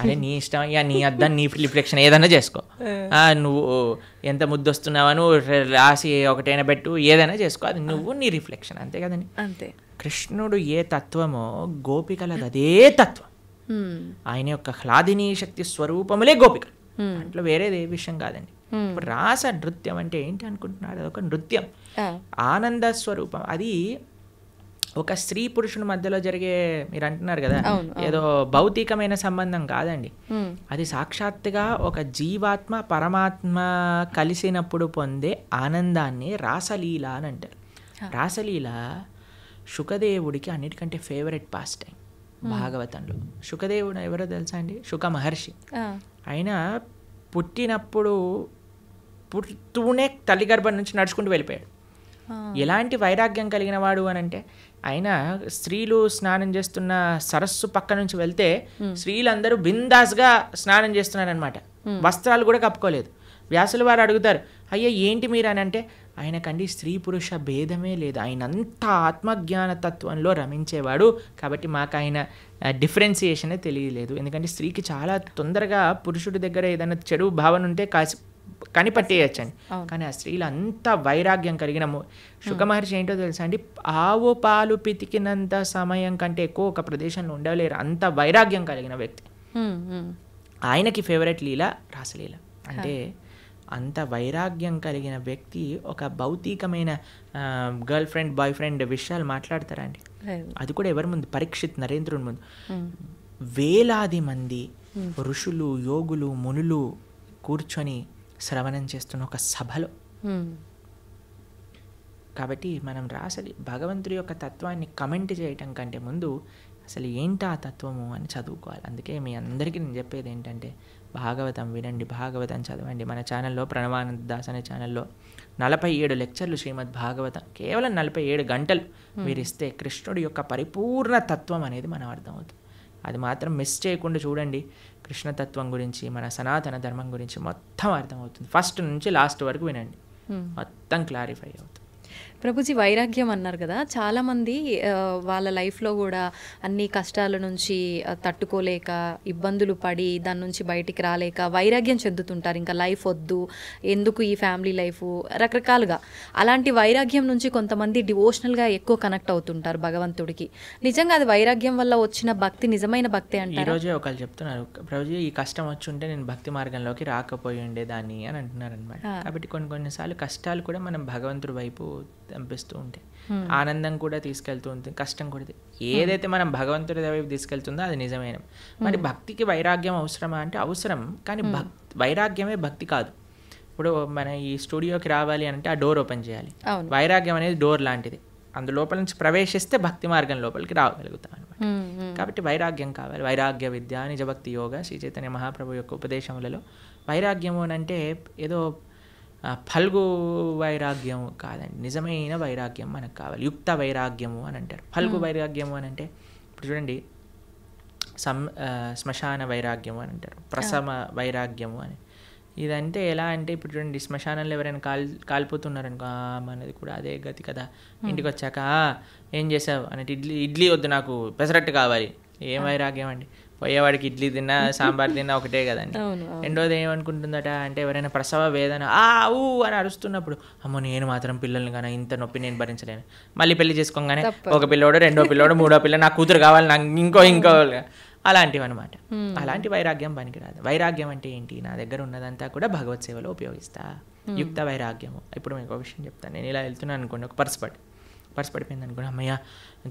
అరే నీ ఇష్టం, ఇక నీ అద్దం నీ రిఫ్లెక్షన్ ఏదైనా చేసుకో, నువ్వు ఎంత ముద్దు వస్తున్నావా, నువ్వు రాసి ఒకటైనా పెట్టు, ఏదైనా చేసుకో, అది నువ్వు నీ రిఫ్లెక్షన్, అంతే కదండి. అంతే. కృష్ణుడు ఏ తత్వమో గోపికలది అదే తత్వం. ఆయన యొక్క హ్లాదిని శక్తి స్వరూపములే గోపికలు, అట్లా వేరేది ఏ విషయం కాదండి. ఇప్పుడు రాస నృత్యం అంటే ఏంటి అనుకుంటున్నారు? అదొక నృత్యం, ఆనంద స్వరూపం. అది ఒక స్త్రీ పురుషుని మధ్యలో జరిగే, మీరు అంటున్నారు కదా ఏదో భౌతికమైన సంబంధం కాదండి. అది సాక్షాత్తుగా ఒక జీవాత్మ పరమాత్మ కలిసినప్పుడు పొందే ఆనందాన్ని రాసలీల అని అంటారు. రాసలీల శుకదేవుడికి అన్నిటికంటే ఫేవరెట్ పాస్ టైం భాగవతంలో. శుకదేవుడు ఎవరో తెలుసా అండి? శుక మహర్షి. ఆయన పుడుతూనే తల్లి గర్భం నుంచి నడుచుకుంటూ వెళ్ళిపోయాడు. ఎలాంటి వైరాగ్యం కలిగిన వాడు అని అంటే, ఆయన స్త్రీలు స్నానం చేస్తున్న సరస్సు పక్క నుంచి వెళ్తే స్త్రీలందరూ బిందాస్గా స్నానం చేస్తున్నారనమాట, వస్త్రాలు కూడా కప్పుకోలేదు. వ్యాసుల వారు అడుగుతారు, అయ్యా ఏంటి మీరు అని అంటే, ఆయనకండి స్త్రీ పురుష భేదమే లేదు, ఆయన అంతా ఆత్మజ్ఞాన తత్వంలో రమించేవాడు, కాబట్టి మాకు ఆయన డిఫరెన్సియేషనే తెలియలేదు. ఎందుకంటే స్త్రీకి చాలా తొందరగా పురుషుడి దగ్గర ఏదైనా చెడు భావన ఉంటే కనిపట్టేయచ్చండి. కానీ ఆ స్త్రీలు అంత వైరాగ్యం కలిగిన శుకమహర్షి ఏంటో తెలుసా అండి? ఆవు పాలు పితికినంత సమయం కంటే ఎక్కువ ఒక ప్రదేశంలో ఉండలేరు, అంత వైరాగ్యం కలిగిన వ్యక్తి. ఆయనకి ఫేవరెట్ లీల రాసలీల. అంటే అంత వైరాగ్యం కలిగిన వ్యక్తి ఒక భౌతికమైన గర్ల్ ఫ్రెండ్ బాయ్ ఫ్రెండ్ విషయాలు మాట్లాడతారా అండి? అది కూడా ఎవరి ముందు? పరీక్షిత్ నరేంద్రుని ముందు. వేలాది మంది ఋషులు యోగులు మునులు కూర్చొని శ్రవణం చేస్తున్న ఒక సభలో. కాబట్టి మనం రాసలి భగవంతుడి యొక్క తత్వాన్ని కమెంట్ చేయటం కంటే ముందు అసలు ఏంటా తత్వము అని చదువుకోవాలి. అందుకే మీ అందరికీ నేను చెప్పేది ఏంటంటే, భాగవతం వినండి, భాగవతం చదవండి. మన ఛానల్లో ప్రణవానంద దాస్ అనే ఛానల్లో 47 లెక్చర్లు శ్రీమద్ భాగవతం, కేవలం 47 గంటలు మీరు ఇస్తే కృష్ణుడి యొక్క పరిపూర్ణ తత్వం అనేది మనం అర్థమవుతుంది. అది మాత్రం మిస్ చేయకుండా చూడండి. కృష్ణతత్వం గురించి, మన సనాతన ధర్మం గురించి మొత్తం అర్థమవుతుంది. ఫస్ట్ నుంచి లాస్ట్ వరకు వినండి, మొత్తం క్లారిఫై అవుతుంది. ప్రభుజీ వైరాగ్యం అన్నారు కదా, చాలామంది వాళ్ళ లైఫ్లో కూడా అన్ని కష్టాల నుంచి తట్టుకోలేక ఇబ్బందులు పడి దాని నుంచి బయటికి రాలేక వైరాగ్యం చెందుతుంటారు. ఇంకా లైఫ్ వద్దు, ఎందుకు ఈ ఫ్యామిలీ లైఫ్, రకరకాలుగా. అలాంటి వైరాగ్యం నుంచి కొంతమంది డివోషనల్గా ఎక్కువ కనెక్ట్ అవుతుంటారు భగవంతుడికి. నిజంగా అది వైరాగ్యం వల్ల వచ్చిన భక్తి నిజమైన భక్తి అంటే ఈరోజే ఒకళ్ళు చెప్తున్నారు, ప్రభుజీ ఈ కష్టం వచ్చి ఉంటే నేను భక్తి మార్గంలోకి రాకపోయి ఉండేదాన్ని అని అంటున్నారు అనమాట. కాబట్టి కొన్నిసార్లు కష్టాలు కూడా మనం భగవంతుడి వైపు పంపిస్తూ ఉంటాయి. ఆనందం కూడా తీసుకెళ్తూ ఉంటుంది, కష్టం కూడా. ఏదైతే మనం భగవంతుడి వైపు తీసుకెళ్తుందో అది నిజమైన. మరి భక్తికి వైరాగ్యం అవసరమా అంటే అవసరం, కానీ వైరాగ్యమే భక్తి కాదు. ఇప్పుడు మన ఈ స్టూడియోకి రావాలి అంటే ఆ డోర్ ఓపెన్ చేయాలి. వైరాగ్యం అనేది డోర్ లాంటిది, అందులోపల నుంచి ప్రవేశిస్తే భక్తి మార్గం లోపలికి రాగలుగుతాం అనమాట. కాబట్టి వైరాగ్యం కావాలి. వైరాగ్య విద్య, నిజభక్తి యోగ, శ్రీ చైతన్య మహాప్రభు యొక్క ఉపదేశములలో వైరాగ్యము అని అంటే ఏదో ఫల్గు వైరాగ్యం కాదండి. నిజమైన వైరాగ్యం మనకు కావాలి. యుక్త వైరాగ్యము అని అంటారు. ఫల్గు వైరాగ్యము అని అంటే ఇప్పుడు చూడండి, శ్మశాన వైరాగ్యము అని అంటారు, ప్రసమ వైరాగ్యము అని. ఇదంటే ఎలా అంటే ఇప్పుడు చూడండి, శ్మశానంలో ఎవరైనా కాలిపోతున్నారనుకో, మనది కూడా అదే గతి కదా. ఇంటికి వచ్చాక ఏం చేసావు అంటే ఇడ్లీ వద్దు, నాకు పెసరట్టు కావాలి. ఏం వైరాగ్యం అండి, పోయేవాడికి ఇడ్లీ తిన్నా సాంబార్ తిన్నా ఒకటే కదండి. రెండోది ఏమనుకుంటుందట అంటే ఎవరైనా ప్రసవ వేదన ఊ అని అరుస్తున్నప్పుడు, అమ్మో నేను మాత్రం పిల్లల్ని కానీ ఇంత నొప్పి నేను భరించలేను. మళ్ళీ పెళ్లి చేసుకోగానే ఒక పిల్లోడు, రెండో పిల్లోడు, మూడో పిల్ల, నాకు కూతురు కావాలి, నాకు ఇంకో అలాంటివి అనమాట. అలాంటి వైరాగ్యం పనికిరాదు. వైరాగ్యం అంటే ఏంటి, నా దగ్గర ఉన్నదంతా కూడా భగవత్ సేవలో ఉపయోగిస్తా. యుక్త వైరాగ్యము. ఇప్పుడు మీకు ఒక విషయం చెప్తాను. నేను ఇలా వెళ్తున్నాను అనుకోండి, ఒక పర్స్ పడిపోయింది అనుకోండి, అమ్మయ్య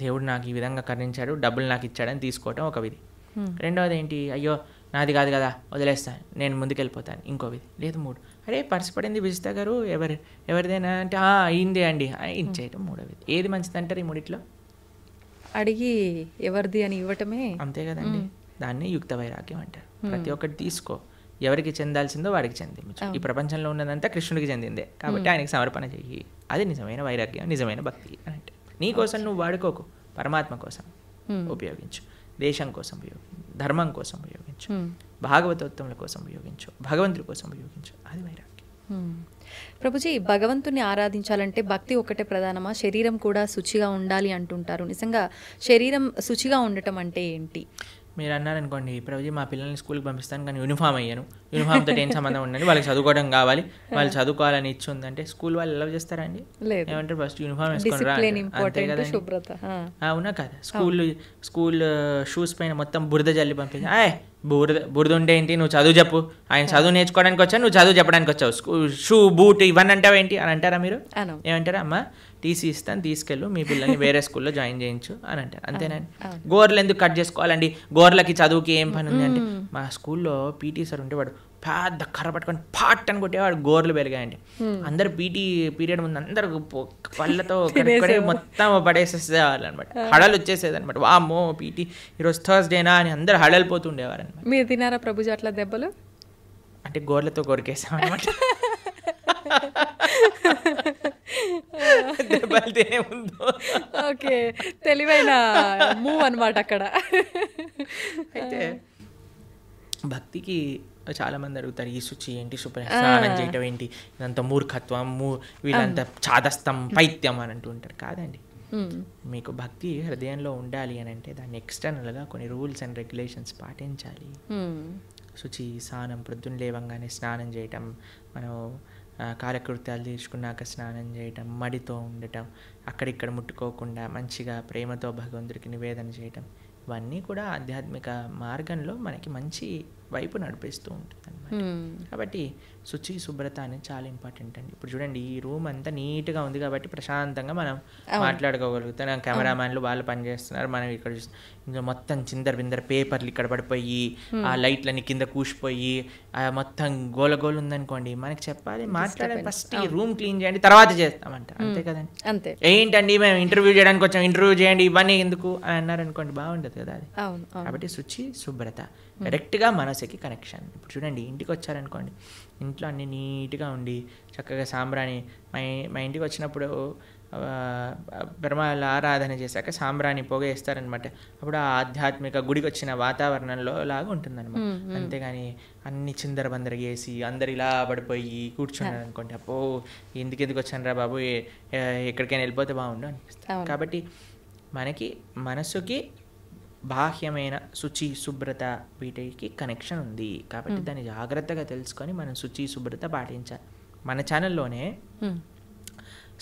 దేవుడు నాకు ఈ విధంగా కరుణించాడు, డబ్బులు నాకు ఇచ్చాడని తీసుకోవటం ఒక విధి. రెండవది ఏంటి, అయ్యో నాది కాదు కదా వదిలేస్తాను, నేను ముందుకెళ్ళిపోతాను, ఇంకో విధి. లేదు మూడు, అరే పర్స్ పడింది విజిత గారు ఎవరిదైనా అంటే అయిందే అండి ఇచ్చేయటం మూడో విధి. ఏది మంచిది అంటారు ఈ మూడిట్లో? అడిగి ఎవరిది అని ఇవ్వటమే. అంతే కదండి, దాన్ని యుక్త వైరాగ్యం అంటారు. ప్రతి ఒక్కటి తీసుకో, ఎవరికి చెందాల్సిందో వాడికి చెందించు. ఈ ప్రపంచంలో ఉన్నదంతా కృష్ణుడికి చెందిందే కాబట్టి ఆయనకి సమర్పణ చెయ్యి. అది నిజమైన వైరాగ్యం, నిజమైన భక్తి అని అంటే. నీ కోసం నువ్వు వాడుకోకు, పరమాత్మ కోసం ఉపయోగించు, దేశం కోసం ఉపయోగించు, ధర్మం కోసం ఉపయోగించు, భాగవతోత్తముల కోసం ఉపయోగించు, భగవంతుడి కోసం ఉపయోగించు. అది వైరాగ్యం. ప్రభుజీ, భగవంతుని ఆరాధించాలంటే భక్తి ఒకటే ప్రధానమా, శరీరం కూడా శుచిగా ఉండాలి అంటుంటారు. నిజంగా శరీరం శుచిగా ఉండటం అంటే ఏంటి? మీరు అన్నారనుకోండి, ప్రభుజీ మా పిల్లల్ని స్కూల్కి పంపిస్తాను కానీ యూనిఫామ్ అయ్యాను, యూనిఫామ్తో ఏం సంబంధం ఉండండి, వాళ్ళకి చదువుకోవడం కావాలి, వాళ్ళు చదువుకోవాలని ఇచ్చి ఉందంటే స్కూల్ వాళ్ళు ఎలా చేస్తారండి? ఏమంటారు, ఫస్ట్ యూనిఫామ్ వేసుకొని రా, అంతే కదండి. అవునా కదా, స్కూల్ షూస్ పైన మొత్తం బురద జల్లి పంపించి, బురద ఉంటే ఏంటి, నువ్వు చదువు చెప్పు, ఆయన చదువు నేర్చుకోవడానికి వచ్చావు, నువ్వు చదువు చెప్పడానికి వచ్చావు, షూ బూట్ ఇవన్నీ అంటావు ఏంటి అని అంటారా మీరు? ఏమంటారా, అమ్మ టీసీ ఇస్తాను తీసుకెళ్ళు, మీ పిల్లల్ని వేరే స్కూల్లో జాయిన్ చేయించు అని అంటారు. అంతేనండి. గోర్లు ఎందుకు కట్ చేసుకోవాలండి, గోర్లకి చదువుకి ఏం పని ఉంది అంటే, మా స్కూల్లో పీటీ సార్ ఉంటే వాడు పెద్ద కర్ర పట్టుకొని పాట్ అని కొట్టేవాడు, గోర్లు పెరిగాయండి. అందరు పీటీ పీరియడ్ ముందు అందరు పళ్ళతో మొత్తం పడేసేసేవాళ్ళు అనమాట, హడలు వచ్చేసేది అనమాట. వామ్మో పీటీ ఈరోజు థర్స్డేనా అని అందరు హడలిపోతుండేవారు అనమాట. మీరు తినారా ప్రభుజీ అట్లా దెబ్బలు? అంటే గోర్లతో కొరికేసాం అనమాట. దెబ్బలు తినే ముందు. ఓకే, తెలివైన మూవ్ అనమాట అక్కడ. అయితే భక్తికి చాలా మంది అడుగుతారు, ఈ శుచి ఏంటి, స్నానం చేయటం ఏంటి, ఇదంతా మూర్ఖత్వం, వీళ్ళంతా చాదస్తం, పైత్యం అని అంటూ ఉంటారు. కాదండి, మీకు భక్తి హృదయంలో ఉండాలి అని అంటే దాన్ని ఎక్స్టర్నల్గా కొన్ని రూల్స్ అండ్ రెగ్యులేషన్స్ పాటించాలి. శుచి, స్నానం, ప్రొద్దున లేవంగానే స్నానం చేయటం, మనం కాలకృత్యాలు తీర్చుకున్నాక స్నానం చేయటం, మడితో ఉండటం, అక్కడిక్కడ ముట్టుకోకుండా మంచిగా ప్రేమతో భగవంతుడికి నివేదన చేయటం, ఇవన్నీ కూడా ఆధ్యాత్మిక మార్గంలో మనకి మంచి వైపు నడిపిస్తూ ఉంటుంది అనమాట. కాబట్టి శుచి, శుభ్రత అనేది చాలా ఇంపార్టెంట్ అండి. ఇప్పుడు చూడండి, ఈ రూమ్ అంతా నీట్గా ఉంది కాబట్టి ప్రశాంతంగా మనం మాట్లాడుకోగలుగుతాం. కెమెరామ్యాన్లు వాళ్ళు పనిచేస్తున్నారు, మనం ఇక్కడ ఇంకా మొత్తం చిందర బిందర పేపర్లు ఇక్కడ పడిపోయి, ఆ లైట్లన్నీ కింద కూసిపోయి, ఆ మొత్తం గోలగోలు ఉందనుకోండి, మనకి చెప్పాలి, మాట్లాడాలి, ఫస్ట్ ఈ రూమ్ క్లీన్ చేయండి తర్వాత చేస్తామంట. అంతే కదండి. అంతే. ఏంటండి మేము ఇంటర్వ్యూ చేయడానికి వచ్చాం, ఇంటర్వ్యూ చేయండి ఇవన్నీ ఎందుకు అని అన్నారనుకోండి, బాగుండదు కదా అది. కాబట్టి శుచి, శుభ్రత డైరెక్ట్గా మనసుకి కనెక్షన్. ఇప్పుడు చూడండి, ఇంటికి వచ్చారనుకోండి, ఇంట్లో అన్నీ నీట్గా ఉండి చక్కగా సాంబ్రాణి, మా ఇంటికి వచ్చినప్పుడు బ్రహ్మాల ఆరాధన చేశాక సాంబ్రాణి పొగ వేస్తారనమాట. అప్పుడు ఆ ఆధ్యాత్మిక గుడికి వచ్చిన వాతావరణంలో లాగా ఉంటుందన్నమాట. అంతేగాని అన్ని చిందరబందర వేసి అందరు ఇలా పడిపోయి కూర్చున్నారు అనుకోండి, అప్పో ఎందుకు వచ్చాను రా బాబు, ఎక్కడికైనా వెళ్ళిపోతే బాగుండు అనిపిస్తుంది. కాబట్టి మనకి మనసుకి బాహ్యమైన శుచి శుభ్రత వీటికి కనెక్షన్ ఉంది. కాబట్టి దాన్ని జాగ్రత్తగా తెలుసుకొని మనం శుచి శుభ్రత పాటించాలి. మన ఛానల్లోనే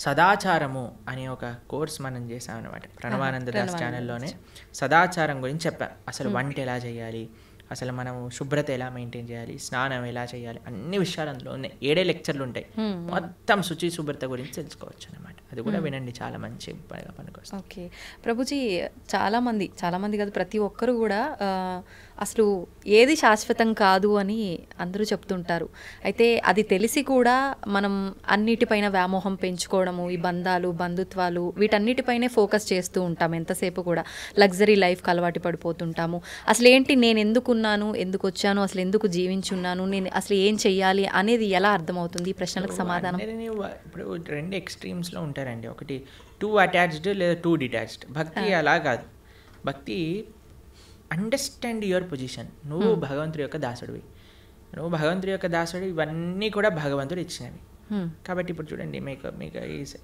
సదాచారము అనే ఒక కోర్స్ మనం చేసామన్నమాట. ప్రణవానంద దాస్ ఛానల్లోనే సదాచారం గురించి చెప్పాను. అసలు వంట ఎలా చేయాలి, అసలు మనం శుభ్రత ఎలా మెయింటైన్ చేయాలి, స్నానం ఎలా చేయాలి, అన్ని విషయాలు అందులో ఉన్నాయి. 7 లెక్చర్లు ఉంటాయి. మొత్తం శుచి శుభ్రత గురించి తెలుసుకోవచ్చు అనమాట. అది కూడా వినండి, చాలా మంచి పనికొస్తుంది. ఓకే ప్రభుజీ, చాలామంది కాదు, ప్రతి ఒక్కరు కూడా అసలు ఏది శాశ్వతం కాదు అని అందరూ చెప్తుంటారు. అయితే అది తెలిసి కూడా మనం అన్నిటిపైన వ్యామోహం పెంచుకోవడము, ఈ బంధాలు బంధుత్వాలు వీటన్నిటిపైనే ఫోకస్ చేస్తూ ఉంటాం. ఎంతసేపు కూడా లగ్జరీ లైఫ్కి అలవాటు పడిపోతుంటాము. అసలు ఏంటి, నేను ఎందుకున్నాను, ఎందుకు వచ్చాను, అసలు ఎందుకు జీవించున్నాను, నేను అసలు ఏం చెయ్యాలి అనేది ఎలా అర్థమవుతుంది? ఈ ప్రశ్నలకు సమాధానం. ఇప్పుడు 2 ఎక్స్ట్రీమ్స్లో ఉంటారండి. ఒకటి 2 అటాచ్డ్ లేదా 2 డిటాచ్డ్. భక్తి అలా కాదు. భక్తి అండర్స్టాండ్ యువర్ పొజిషన్. నువ్వు భగవంతుడి యొక్క దాసుడు, ఇవన్నీ కూడా భగవంతుడు ఇచ్చినవి. కాబట్టి ఇప్పుడు చూడండి, మీకు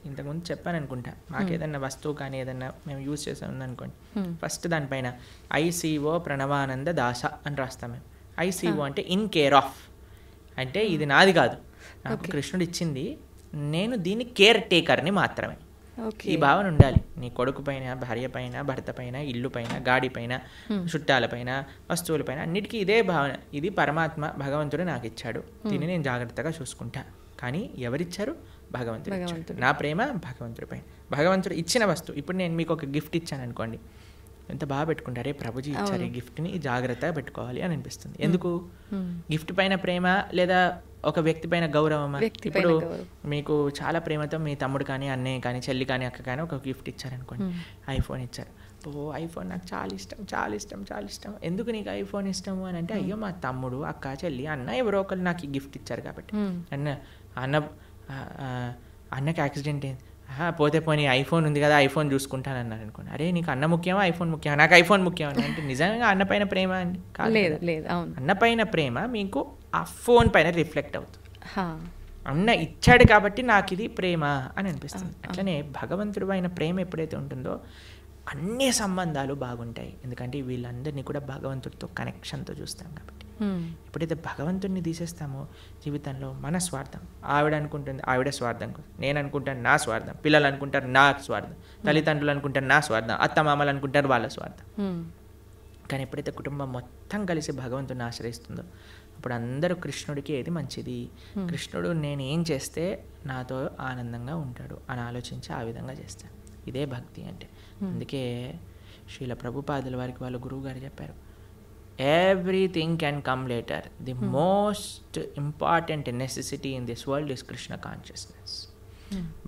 ఇంతకుముందు చెప్పాను అనుకుంటా, మాకు ఏదన్నా వస్తువు కానీ ఏదన్నా మేము యూజ్ చేసాం అనుకోండి, ఫస్ట్ దానిపైన ఐసీఓ ప్రణవానంద దాస అని రాస్తాం మేము. ఐసీఓ అంటే ఇన్ కేర్ ఆఫ్, అంటే ఇది నాది కాదు, నాకు కృష్ణుడు ఇచ్చింది, నేను దీని కేర్ టేకర్ని మాత్రమే. ఈ భావన ఉండాలి. నీ కొడుకు పైన, భార్య పైన, భర్త పైన, ఇల్లు పైన, గాడి పైన, చుట్టాల పైన, వస్తువుల పైన, అన్నిటికీ ఇదే భావన. ఇది పరమాత్మ భగవంతుడు నాకు ఇచ్చాడు, దీన్ని నేను జాగ్రత్తగా చూసుకుంటా. కానీ ఎవరిచ్చారు? భగవంతుడు. నా ప్రేమ భగవంతుడి పైన. భగవంతుడు ఇచ్చిన వస్తువు. ఇప్పుడు నేను మీకు ఒక గిఫ్ట్ ఇచ్చాను అనుకోండి, ఎంత బాగా పెట్టుకుంటారే, ప్రభుజీ ఇచ్చారు ఈ గిఫ్ట్ని, జాగ్రత్తగా పెట్టుకోవాలి అని అనిపిస్తుంది. ఎందుకు? గిఫ్ట్ పైన ప్రేమ లేదా ఒక వ్యక్తి పైన గౌరవమా? ఇప్పుడు మీకు చాలా ప్రేమతో మీ తమ్ముడు కానీ, అన్నయ్య కానీ, చెల్లి కానీ, అక్క కానీ ఒక గిఫ్ట్ ఇచ్చారనుకోండి, ఐఫోన్ ఇచ్చారు. ఐఫోన్ నాకు చాలా ఇష్టం. ఎందుకు నీకు ఐఫోన్ ఇష్టము అని అంటే, అయ్యో మా తమ్ముడు, అక్క, చెల్లి, అన్న ఎవరో ఒకరు నాకు ఈ గిఫ్ట్ ఇచ్చారు కాబట్టి. అన్నకి యాక్సిడెంట్ అయింది, పోతే పోనీ ఐఫోన్ ఉంది కదా, ఐఫోన్ చూసుకుంటాను అన్నారు అనుకోండి. అరే నీకు అన్న ముఖ్యమా, ఐఫోన్ ముఖ్యమా? నాకు ఐఫోన్ ముఖ్యం అంటే నిజంగా అన్న పైన ప్రేమ అండి? లేదు. అన్న పైన ప్రేమ మీకు ఆ ఫోన్ పైన రిఫ్లెక్ట్ అవుతుంది. అన్న ఇచ్చాడు కాబట్టి నాకు ఇది ప్రేమ అని అనిపిస్తుంది. అట్లనే భగవంతుడు అయిన ప్రేమ ఎప్పుడైతే ఉంటుందో అన్ని సంబంధాలు బాగుంటాయి. ఎందుకంటే వీళ్ళందరినీ కూడా భగవంతుడితో కనెక్షన్తో చూస్తాం కాబట్టి. ఎప్పుడైతే భగవంతుడిని తీసేస్తామో జీవితంలో మన స్వార్థం, ఆవిడ అనుకుంటుంది ఆవిడ స్వార్థం, నేను అనుకుంటాను నా స్వార్థం, పిల్లలు అనుకుంటారు నా స్వార్థం, తల్లిదండ్రులు అనుకుంటారు నా స్వార్థం, అత్తమామలు అనుకుంటారు వాళ్ళ స్వార్థం. కానీ ఎప్పుడైతే కుటుంబం మొత్తం కలిసి భగవంతుడిని ఆశ్రయిస్తుందో అప్పుడు అందరూ కృష్ణుడికి ఏది మంచిది, కృష్ణుడు నేను ఏం చేస్తే నాతో ఆనందంగా ఉంటాడు అని ఆలోచించి ఆ విధంగా చేస్తాను. ఇదే భక్తి అంటే. అందుకే శ్రీల ప్రభుపాదుల వారికి వాళ్ళ గురువు గారు చెప్పారు, everything can come later. The most important necessity in this world is Krishna consciousness.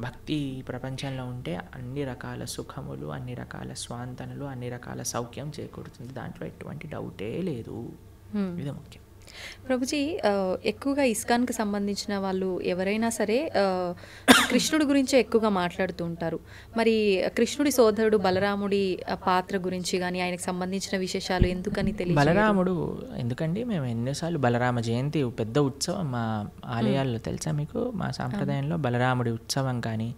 భక్తి ప్రపంచంలో ఉంటే అన్ని రకాల సుఖములు, అన్ని రకాల స్వాంతనలు, అన్ని రకాల సౌఖ్యం చేకూరుతుంది. దాంట్లో ఎటువంటి డౌటే లేదు. ఇది ముఖ్యం. ప్రభుజీ, ఎక్కువగా ఇస్కాన్కి సంబంధించిన వాళ్ళు ఎవరైనా సరే కృష్ణుడి గురించే ఎక్కువగా మాట్లాడుతూ ఉంటారు. మరి కృష్ణుడి సోదరుడు బలరాముడి పాత్ర గురించి కానీ ఆయనకు సంబంధించిన విశేషాలు ఎందుకని తెలియదు? బలరాముడు ఎందుకండి, మేము ఎన్నోసార్లు బలరామ జయంతి పెద్ద ఉత్సవం మా ఆలయాల్లో తెలుసా మీకు? మా సాంప్రదాయంలో బలరాముడి ఉత్సవం కానీ,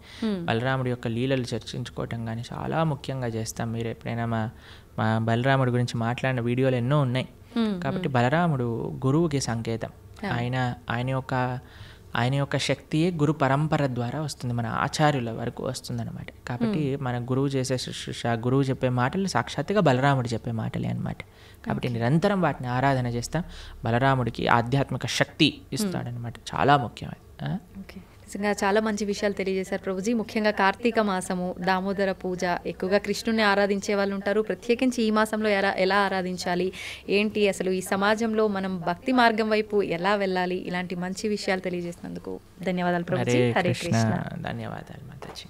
బలరాముడి యొక్క లీలలు చర్చించుకోవటం కానీ చాలా ముఖ్యంగా చేస్తాం. మీరు ఎప్పుడైనా మా బలరాముడి గురించి మాట్లాడిన వీడియోలు ఎన్నో ఉన్నాయి. కాబట్టి బలరాముడు గురువుకి సంకేతం. ఆయన యొక్క శక్తియే గురు పరంపర ద్వారా వస్తుంది, మన ఆచార్యుల వరకు వస్తుందన్నమాట. కాబట్టి మన గురువు చేసే శుశ్రూష, గురువు చెప్పే మాటలు సాక్షాత్తుగా బలరాముడు చెప్పే మాటలే అనమాట. కాబట్టి నిరంతరం వాటిని ఆరాధన చేస్తాం. బలరాముడికి ఆధ్యాత్మిక శక్తి ఇస్తాడనమాట. చాలా ముఖ్యమైనది. నిజంగా చాలా మంచి విషయాలు తెలియజేశారు ప్రభుజీ. ముఖ్యంగా కార్తీక మాసము, దామోదర పూజ, ఎక్కువగా కృష్ణుని ఆరాధించే వాళ్ళు ఉంటారు. ప్రత్యేకించి ఈ మాసంలో ఎలా ఆరాధించాలి, ఏంటి, అసలు ఈ సమాజంలో మనం భక్తి మార్గం వైపు ఎలా వెళ్ళాలి, ఇలాంటి మంచి విషయాలు తెలియజేసినందుకు ధన్యవాదాలు ప్రభుజీ. హరే కృష్ణ. ధన్యవాదాలు మాతాజీ.